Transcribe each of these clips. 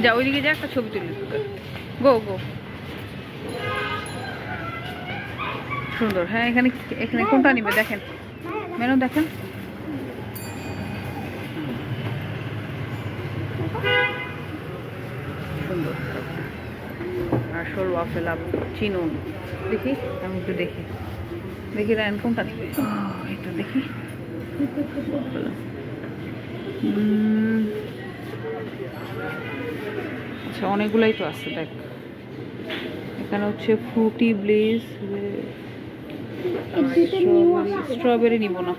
যা ওইদিকে যা, একটা ছবি তুলি। গো গো। সুন্দর। হ্যাঁ, এখানে এখানে কোনটা নিবে দেখেন, মেনু দেখেন। সুন্দর। আসল ওয়াফেল আপ চিনুন। দেখি, আমি একটু দেখি দেখি রায়ন কোনটা নিবে। এটা দেখি। আচ্ছা, অনেকগুলাই তো আছে দেখ। এখানে হচ্ছে ফ্রুটি ব্লিস, স্ট্রবেরি নিব না।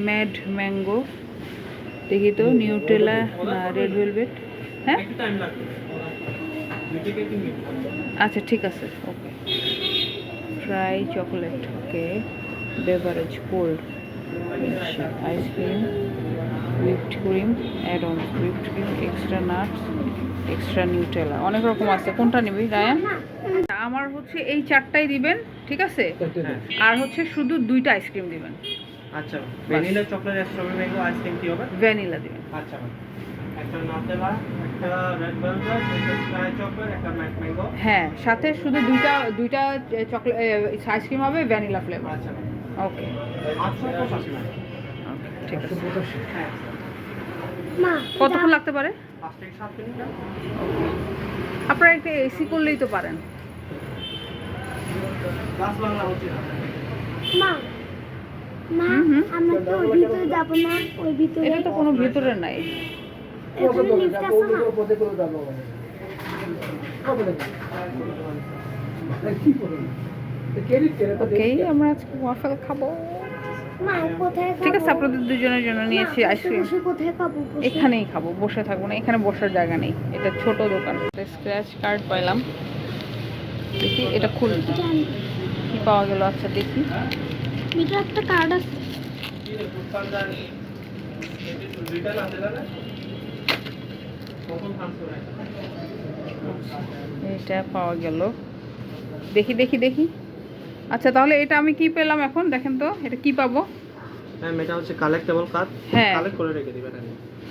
ম্যাড ম্যাঙ্গো দেখি তো, নিউটেলা না রেড ভেলভেট। হ্যাঁ আচ্ছা ঠিক আছে, okay. Dry chocolate, okay. Beverage cold ice cream, whipped cream, add ons, whipped cream, extra nuts, extra Nutella, অনেক রকম আছে। কোনটা নিবি রায়ান? আমার হচ্ছে এই চারটাই দিবেন, ঠিক আছে? আর হচ্ছে শুধু 2টা আইসক্রিম দিবেন। আচ্ছা, vanilla chocolate strawberry mango ice cream কি হবে? ভ্যানিলা দিবেন। আচ্ছা, একটা নাটেলা, একটা রেড ভেলভেট, একটা ড্রাই চকলেট, একটা ম্যাট ম্যাঙ্গো। হ্যাঁ, সাথে শুধু দুইটা চকলেট আইসক্রিম হবে, ভ্যানিলা ফ্লেভার। আচ্ছা, ওকে। 885 টাকা। ঠিক আছে। হ্যাঁ। কতক্ষণ লাগতে পারে? 5 থেকে 7 মিনিট। আপনারা একটা এসি করলেই তো পারেন। ক্লাস বাংলা হচ্ছে না। মা, আমরা তো ওই ভিতরে যাব না, ওই ভিতরে। এটা তো কোনো ভিতরে নাই। এখানে লিফট আছে না? ওকে, আমরা আজকে ওয়াফেল খাবো। মা, কোথায় খাবো? ঠিক আছে, আপনাদের দুজনের জন্য নিয়েছি আইসক্রিম। বসে কোথায় খাবো? এখানেই খাবো, বসে থাকবো না, এখানে বসার জায়গা নেই। এটা ছোট দোকান। স্ক্র্যাচ কার্ড পাইলাম, দেখি এটা খুল কি পাওয়া গেল। আচ্ছা দেখি, এটা একটা কার্ড আছে। এটা পাওয়া গেল। দেখি দেখি দেখি। আচ্ছা, তাহলে এটা আমি কি পেলাম এখন? দেখেন তো এটা কি পাবো। ম্যাম, এটা হচ্ছে কালেক্টেবল কার্ড। হ্যাঁ, কালেক্ট করে রেখে দিবেন,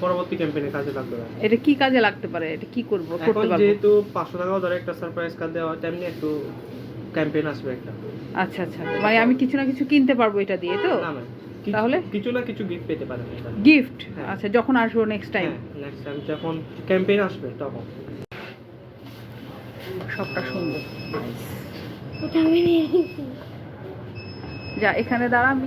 পরবর্তী ক্যাম্পেইনে কাজে লাগবে। এটা কি কাজে লাগতে পারে? এটা কি করব, করতে এখন পারবো? যেহেতু 500 টাকাও ধরে একটা সারপ্রাইজ কার্ড দেওয়া হয়, তেমনি একটু ক্যাম্পেইন আসবে একটা। আচ্ছা আচ্ছা, মানে আমি কিছু না কিছু কিনতে পারবো এটা দিয়ে তো? না ম্যাম, তাহলে কিছু না কিছু গিফট পেতে পারেন এটা। গিফট? হ্যাঁ। আচ্ছা, যখন আসবো নেক্সট টাইম। হ্যাঁ, নেক্সট টাইম যখন ক্যাম্পেইন আসবে তখন। সবটা সুন্দর। ওটা আমি নিয়ে নিয়েছি। যা, এখানে দাঁড়া, আমি